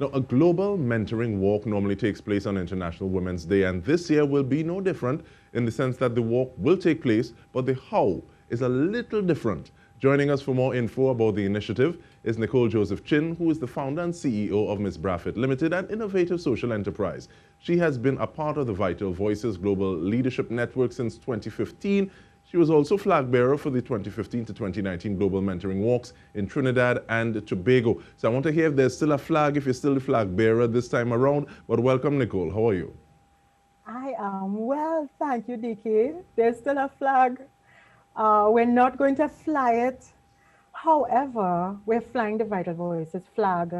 Now, a global mentoring walk normally takes place on International Women's Day, and this year will be no different in the sense that the walk will take place, but the how is a little different. Joining us for more info about the initiative is Nicole Joseph-Chin, who is the founder and CEO of Miss Braffett Limited, an innovative social enterprise. She has been a part of the Vital Voices Global Leadership Network since 2015. She was also flag bearer for the 2015 to 2019 Global Mentoring Walks in Trinidad and Tobago. So I want to hear if there's still a flag, if you're still the flag bearer this time around. But welcome, Nicole. How are you? I am well, thank you, DK. There's still a flag. We're not going to fly it. However, we're flying the Vital Voices flag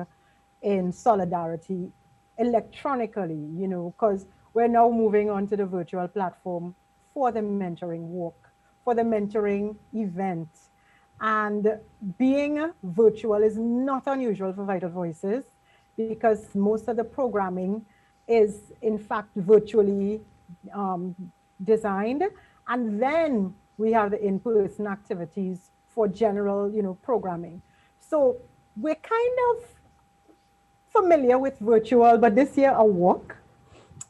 in solidarity electronically, because we're now moving on to the virtual platform for the mentoring walk, for the mentoring event. And being virtual is not unusual for Vital Voices because most of the programming is in fact virtually designed. And then we have the in-person activities for general, programming. So we're kind of familiar with virtual, but this year a walk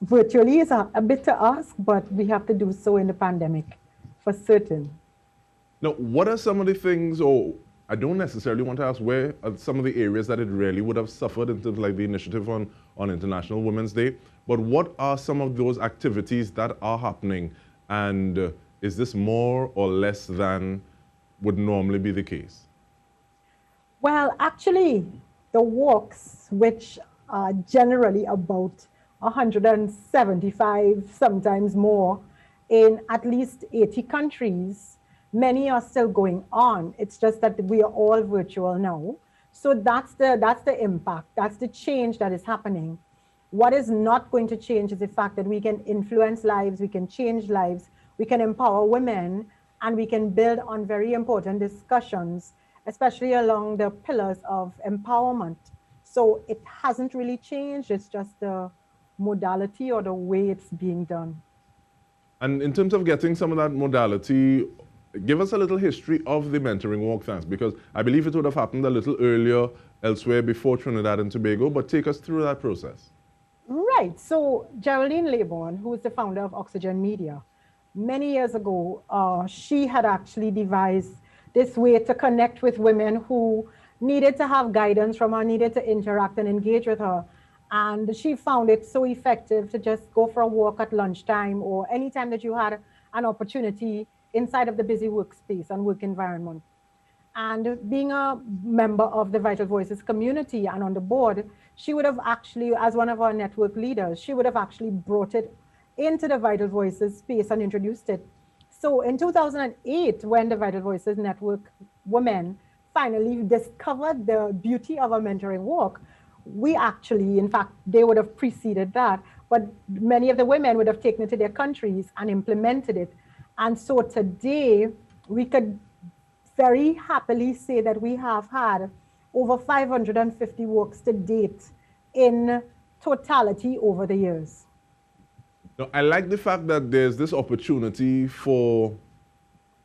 virtually is a bit to ask, but we have to do so in the pandemic for certain. Now, what are some of the things, or I don't necessarily want to ask where are some of the areas that it really would have suffered in terms of like the initiative on International Women's Day, but what are some of those activities that are happening, and is this more or less than would normally be the case? Well, actually, the walks, which are generally about 175, sometimes more, in at least 80 countries, many are still going on. It's just that we are all virtual now. So that's the impact, that's the change that is happening. What is not going to change is the fact that we can influence lives, we can change lives, we can empower women, and we can build on very important discussions, especially along the pillars of empowerment. So it hasn't really changed, it's just the modality or the way it's being done. And in terms of getting some of that modality, give us a little history of the mentoring walk, thanks, because I believe it would have happened a little earlier elsewhere before Trinidad and Tobago, but take us through that process. Right, so Geraldine Laborn, who is the founder of Oxygen Media, many years ago, she had actually devised this way to connect with women who needed to have guidance from her, needed to interact and engage with her. And she found it so effective to just go for a walk at lunchtime or anytime that you had an opportunity inside of the busy workspace and work environment. And being a member of the Vital Voices community and on the board, she would have actually, as one of our network leaders, she would have actually brought it into the Vital Voices space and introduced it. So in 2008, when the Vital Voices Network women finally discovered the beauty of a mentoring walk, we actually, in fact, they would have preceded that, but many of the women would have taken it to their countries and implemented it. And so today, we could very happily say that we have had over 550 walks to date in totality over the years. Now, I like the fact that there's this opportunity for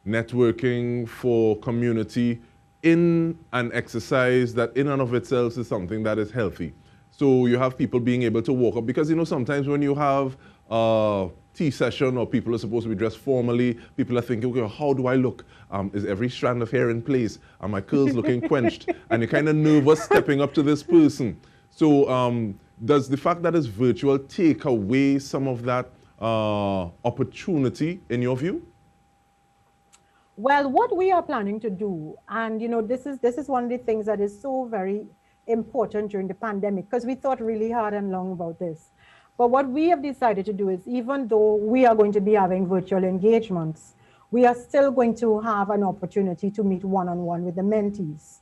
networking, for community in an exercise that in and of itself is something that is healthy. So you have people being able to walk up, because sometimes when you have a tea session or people are supposed to be dressed formally, people are thinking, okay, how do I look? Is every strand of hair in place? Are my curls looking quenched? And you're kind of nervous stepping up to this person. So does the fact that it's virtual take away some of that opportunity in your view? Well, what we are planning to do, and this is one of the things that is so very important during the pandemic, because we thought really hard and long about this. But what we have decided to do is, even though we are going to be having virtual engagements, we are still going to have an opportunity to meet one-on-one with the mentees.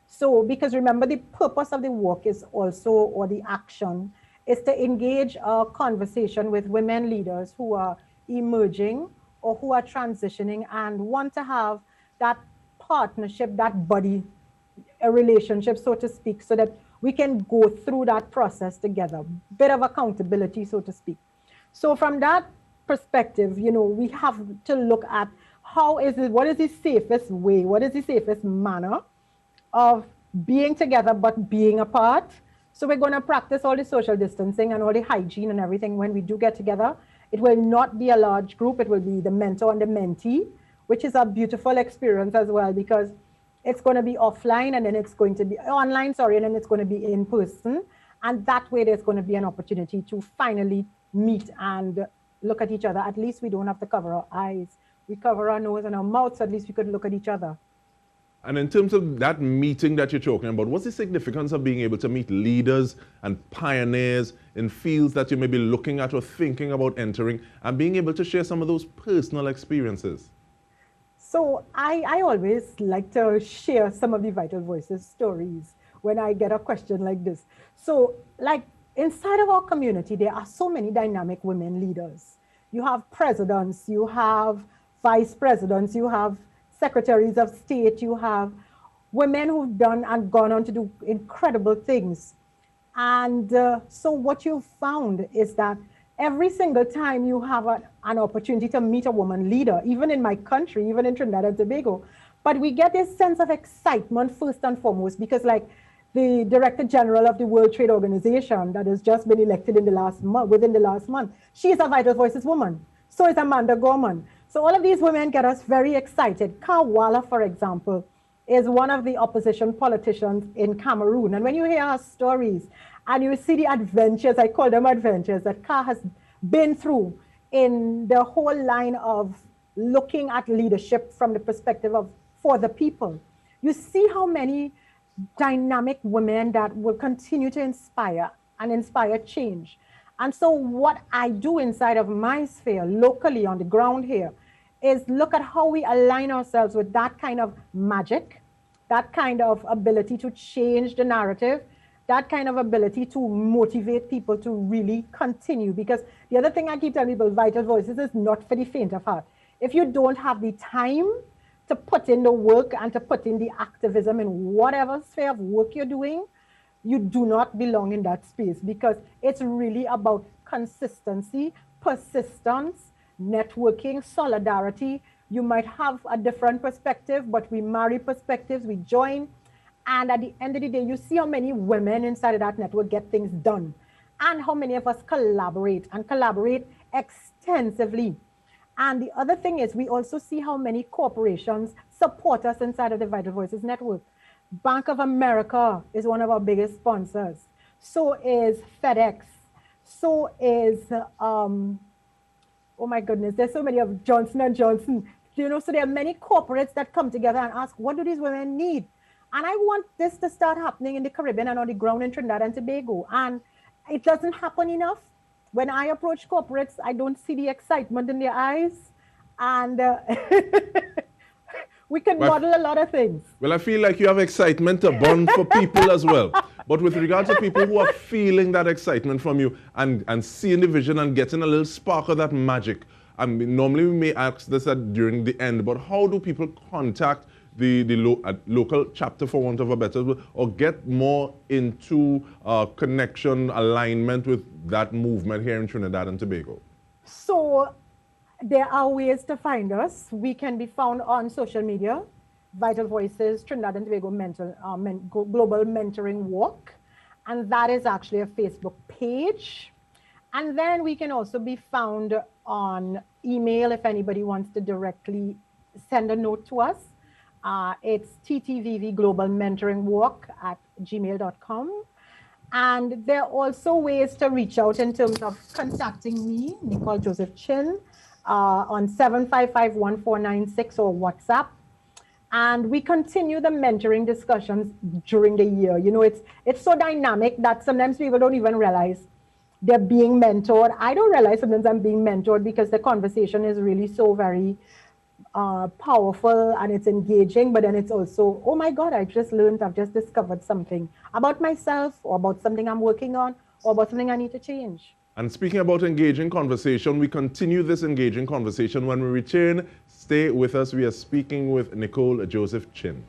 So, because remember, the purpose of the walk is also, or the action, is to engage a conversation with women leaders who are emerging or who are transitioning and want to have that partnership, that buddy relationship, so to speak, so that we can go through that process together, bit of accountability, so to speak. So from that perspective, we have to look at what is the safest way, what is the safest manner of being together but being apart, So we're going to practice all the social distancing and all the hygiene and everything when we do get together. It will not be a large group. It will be the mentor and the mentee, which is a beautiful experience as well, because it's going to be offline and then it's going to be online, sorry, and then it's going to be in person. And that way there's going to be an opportunity to finally meet and look at each other. At least we don't have to cover our eyes. We cover our nose and our mouth, so at least we could look at each other. And in terms of that meeting that you're talking about, what's the significance of being able to meet leaders and pioneers in fields that you may be looking at or thinking about entering, and being able to share some of those personal experiences? So I always like to share some of the Vital Voices stories when I get a question like this. So like inside of our community, there are so many dynamic women leaders. You have presidents, you have vice presidents, you have secretaries of state, you have women who've done and gone on to do incredible things. And so what you've found is that every single time you have an opportunity to meet a woman leader, even in my country, even in Trinidad and Tobago, but we get this sense of excitement first and foremost, because like the Director General of the World Trade Organization that has just been elected in the last month, within the last month, she is a Vital Voices woman. So is Amanda Gorman. So all of these women get us very excited. Kawala, for example, is one of the opposition politicians in Cameroon. And when you hear her stories and you see the adventures, I call them adventures, that Ka has been through in the whole line of looking at leadership from the perspective of for the people, you see how many dynamic women that will continue to inspire and inspire change. And so what I do inside of my sphere, locally on the ground here, is look at how we align ourselves with that kind of magic, that kind of ability to change the narrative, that kind of ability to motivate people to really continue. Because the other thing I keep telling people, Vital Voices is not for the faint of heart. If you don't have the time to put in the work and to put in the activism in whatever sphere of work you're doing, you do not belong in that space, because it's really about consistency, persistence, networking, solidarity. You might have a different perspective, but we marry perspectives, we join. And at the end of the day, you see how many women inside of that network get things done, and how many of us collaborate and collaborate extensively. And the other thing is, we also see how many corporations support us inside of the Vital Voices network. Bank of America is one of our biggest sponsors. So is FedEx. So is, oh my goodness, there's so many of Johnson & Johnson. You know, so there are many corporates that come together and ask, what do these women need? And I want this to start happening in the Caribbean and on the ground in Trinidad and Tobago. And it doesn't happen enough. When I approach corporates, I don't see the excitement in their eyes. And we can model a lot of things. Well, I feel like you have excitement to bond for people as well. But with regards to people who are feeling that excitement from you and seeing the vision and getting a little spark of that magic, I mean, normally we may ask this during the end, but how do people contact the local chapter, for want of a better word, or get more into connection, alignment with that movement here in Trinidad and Tobago? So there are ways to find us. We can be found on social media, Vital Voices, Trinidad and Tobago Global Mentoring Walk. And that is actually a Facebook page. And then we can also be found on email if anybody wants to directly send a note to us. It's ttvglobalmentoringwalk@gmail.com. And there are also ways to reach out in terms of contacting me, Nicole Joseph-Chin, on 755-1496 or WhatsApp. And we continue the mentoring discussions during the year. You know, it's so dynamic that sometimes people don't even realize they're being mentored. I don't realize sometimes I'm being mentored, because the conversation is really so very powerful and it's engaging, but then it's also, oh my God, I've just discovered something about myself, or about something I'm working on, or about something I need to change. And speaking about engaging conversation, we continue this engaging conversation when we return. Stay with us. We are speaking with Nicole Joseph-Chin.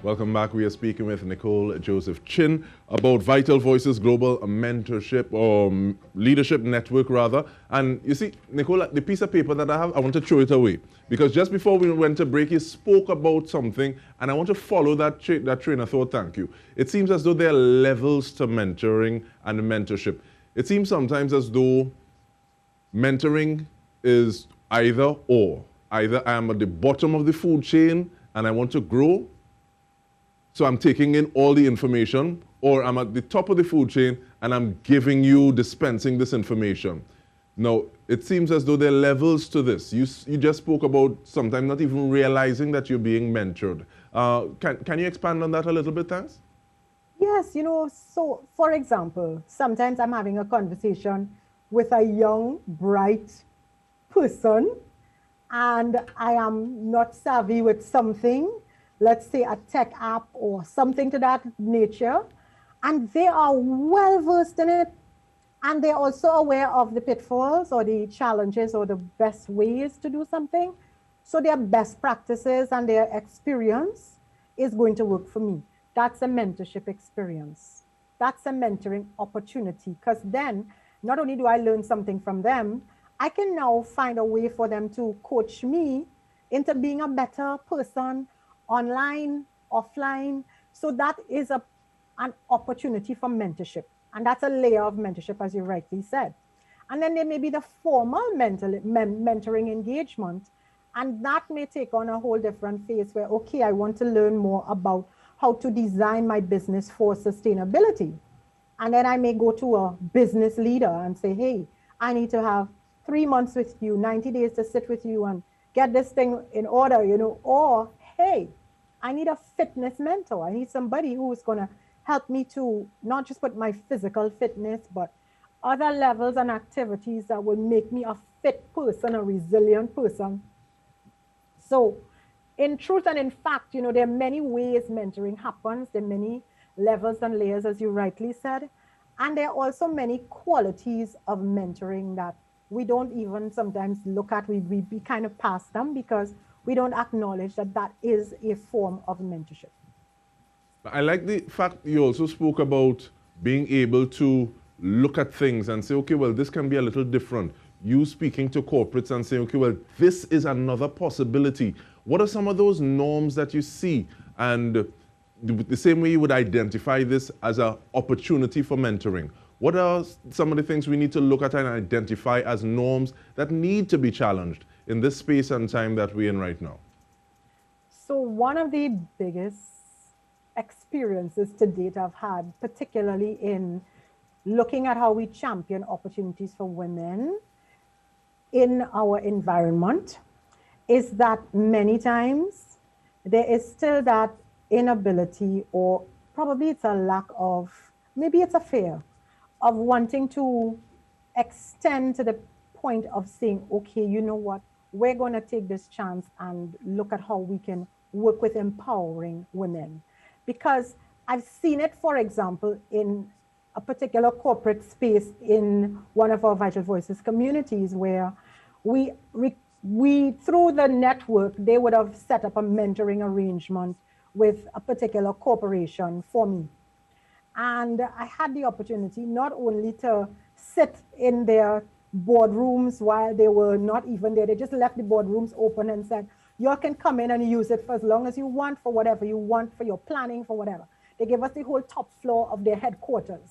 Welcome back. We are speaking with Nicole Joseph-Chin about Vital Voices Global Mentorship or Leadership Network, rather. And you see, Nicole, the piece of paper that I have, I want to throw it away. Because just before we went to break, you spoke about something, and I want to follow that train of thought. Thank you. It seems as though there are levels to mentoring and mentorship. It seems sometimes as though mentoring is either or. Either I am at the bottom of the food chain and I want to grow, so I'm taking in all the information, or I'm at the top of the food chain and I'm giving you, dispensing this information. Now, it seems as though there are levels to this. You just spoke about sometimes not even realizing that you're being mentored. Can you expand on that a little bit, thanks? Yes, so for example, sometimes I'm having a conversation with a young, bright person, and I am not savvy with something, let's say a tech app or something to that nature, and they are well versed in it, and they're also aware of the pitfalls or the challenges or the best ways to do something. So their best practices and their experience is going to work for me. That's a mentorship experience. That's a mentoring opportunity, because then not only do I learn something from them, I can now find a way for them to coach me into being a better person, online, offline. So that is an opportunity for mentorship. And that's a layer of mentorship, as you rightly said. And then there may be the formal mentoring engagement. And that may take on a whole different phase where, okay, I want to learn more about how to design my business for sustainability. And then I may go to a business leader and say, hey, I need to have 3 months with you, 90 days to sit with you and get this thing in order, or hey, I need a fitness mentor. I need somebody who's going to help me to not just put my physical fitness, but other levels and activities that will make me a fit person, a resilient person. So in truth and in fact, there are many ways mentoring happens. There are many levels and layers, as you rightly said. And there are also many qualities of mentoring that we don't even sometimes look at. We kind of pass them because we don't acknowledge that that is a form of mentorship. I like the fact you also spoke about being able to look at things and say, okay, well, this can be a little different. You speaking to corporates and saying, okay, well, this is another possibility. What are some of those norms that you see? And the same way you would identify this as an opportunity for mentoring. What are some of the things we need to look at and identify as norms that need to be challenged in this space and time that we're in right now? So one of the biggest experiences to date I've had, particularly in looking at how we champion opportunities for women in our environment, is that many times there is still that inability, or probably it's a lack of, maybe it's a fear of wanting to extend to the point of saying, okay, you know what, we're going to take this chance and look at how we can work with empowering women. Because I've seen it, for example, in a particular corporate space in one of our Vital Voices communities where we through the network, they would have set up a mentoring arrangement with a particular corporation for me. And I had the opportunity not only to sit in their boardrooms while they were not even there, they just left the boardrooms open and said, you can come in and use it for as long as you want, for whatever you want, for your planning, for whatever. They gave us the whole top floor of their headquarters.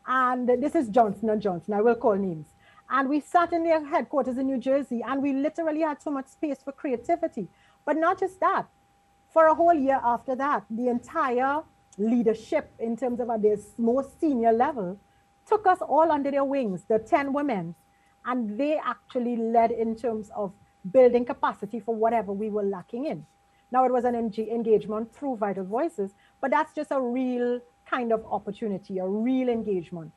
And this is Johnson & Johnson, I will call names. And we sat in their headquarters in New Jersey, and we literally had so much space for creativity. But not just that, for a whole year after that, the entire leadership in terms of at their most senior level took us all under their wings, the 10 women, and they actually led in terms of building capacity for whatever we were lacking in. Now it was an engagement through Vital Voices, but that's just a real kind of opportunity, a real engagement.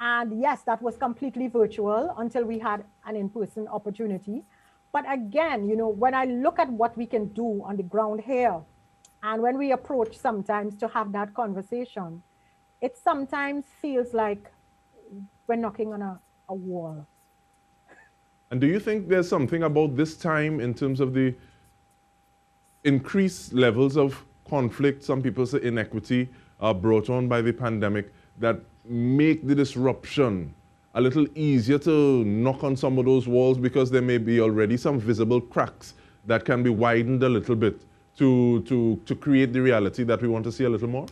And yes, that was completely virtual until we had an in-person opportunity. But again, when I look at what we can do on the ground here, and when we approach sometimes to have that conversation, it sometimes feels like we're knocking on a wall. And do you think there's something about this time in terms of the increased levels of conflict, some people say inequity, brought on by the pandemic that make the disruption a little easier to knock on some of those walls because there may be already some visible cracks that can be widened a little bit to create the reality that we want to see a little more?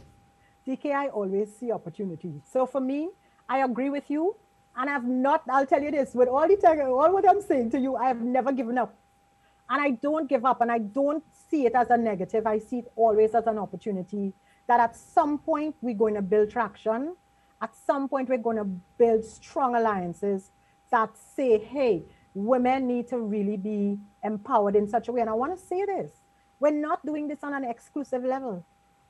DK, I always see opportunity. So for me, I agree with you. And I'll tell you this, with all what I'm saying to you, I have never given up. And I don't give up, and I don't see it as a negative. I see it always as an opportunity that at some point we're going to build traction. At some point we're going to build strong alliances that say, hey, women need to really be empowered in such a way. And I want to say this, we're not doing this on an exclusive level.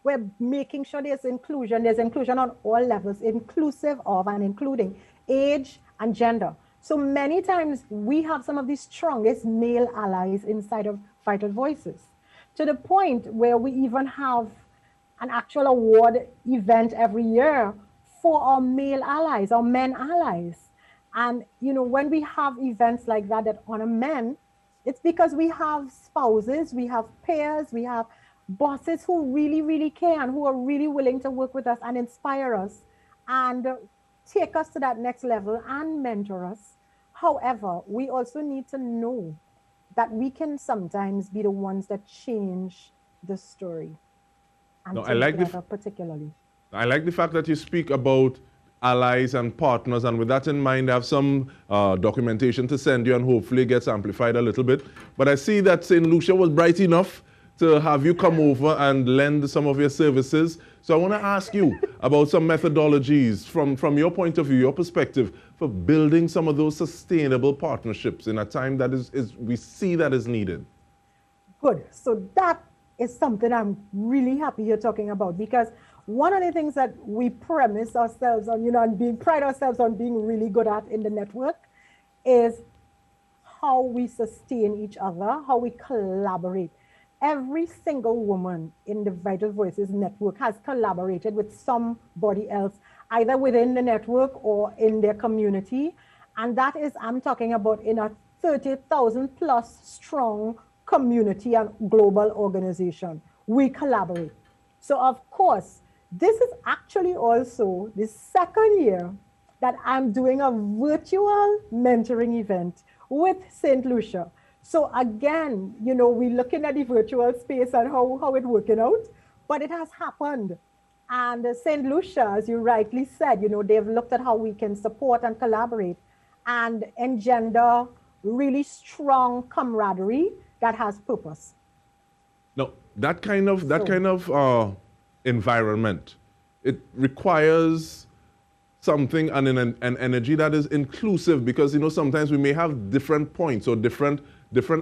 We're making sure there's inclusion on all levels, inclusive of and including age and gender. So many times we have some of the strongest male allies inside of Vital Voices, to the point where we even have an actual award event every year for our male allies, our men allies. And when we have events like that that honor men, it's because we have spouses, we have peers, we have bosses who really, really care and who are really willing to work with us and inspire us and take us to that next level and mentor us. However, we also need to know that we can sometimes be the ones that change the story. And no, I like particularly. I like the fact that you speak about allies and partners, and with that in mind, I have some documentation to send you and hopefully it gets amplified a little bit. But I see that St. Lucia was bright enough to have you come over and lend some of your services. So I want to ask you about some methodologies from your point of view, your perspective, for building some of those sustainable partnerships in a time that we see that is needed. Good. So that is something I'm really happy you're talking about, because one of the things that we premise ourselves on, and pride ourselves on being really good at in the network is how we sustain each other, how we collaborate. Every single woman in the Vital Voices network has collaborated with somebody else, either within the network or in their community. And that is, I'm talking about in a 30,000 plus strong community and global organization. We collaborate. So of course, this is actually also the second year that I'm doing a virtual mentoring event with St. Lucia. So again, we're looking at the virtual space and how it's working out, but it has happened. And St. Lucia, as you rightly said, they've looked at how we can support and collaborate and engender really strong camaraderie that has purpose. Now, that kind of environment, it requires something and an energy that is inclusive, because sometimes we may have different points or different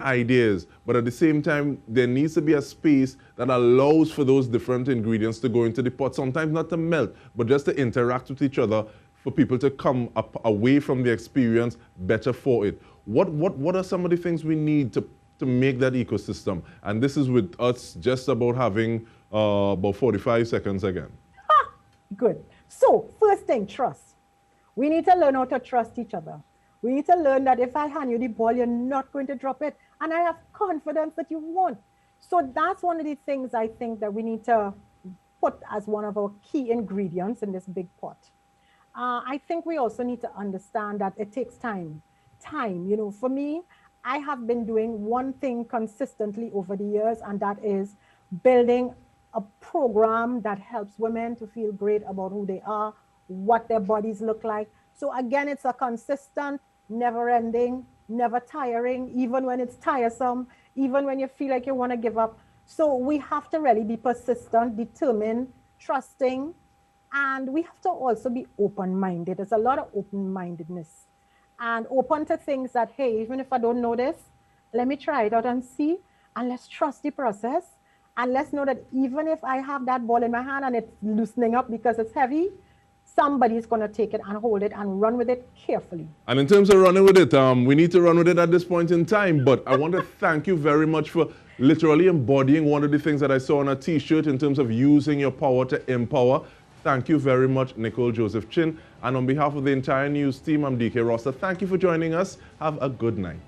ideas, but at the same time there needs to be a space that allows for those different ingredients to go into the pot, sometimes not to melt, but just to interact with each other, for people to come up away from the experience better for it. What are some of the things we need to make that ecosystem? And this is with us just about having about 45 seconds again. Good. So first thing, trust. We need to learn how to trust each other. We need to learn that if I hand you the ball, you're not going to drop it. And I have confidence that you won't. So that's one of the things I think that we need to put as one of our key ingredients in this big pot. I think we also need to understand that it takes time. For me, I have been doing one thing consistently over the years, and that is building a program that helps women to feel great about who they are, what their bodies look like. So again, it's a consistent, never ending, never tiring, even when it's tiresome, even when you feel like you want to give up. So we have to really be persistent, determined, trusting, and we have to also be open-minded. There's a lot of open-mindedness and open to things that, hey, even if I don't know this, let me try it out and see, and let's trust the process. And let's know that even if I have that ball in my hand and it's loosening up because it's heavy, somebody's going to take it and hold it and run with it carefully. And in terms of running with it, we need to run with it at this point in time. But I want to thank you very much for literally embodying one of the things that I saw on a T-shirt in terms of using your power to empower. Thank you very much, Nicole Joseph-Chin. And on behalf of the entire news team, I'm DK Roster. Thank you for joining us. Have a good night.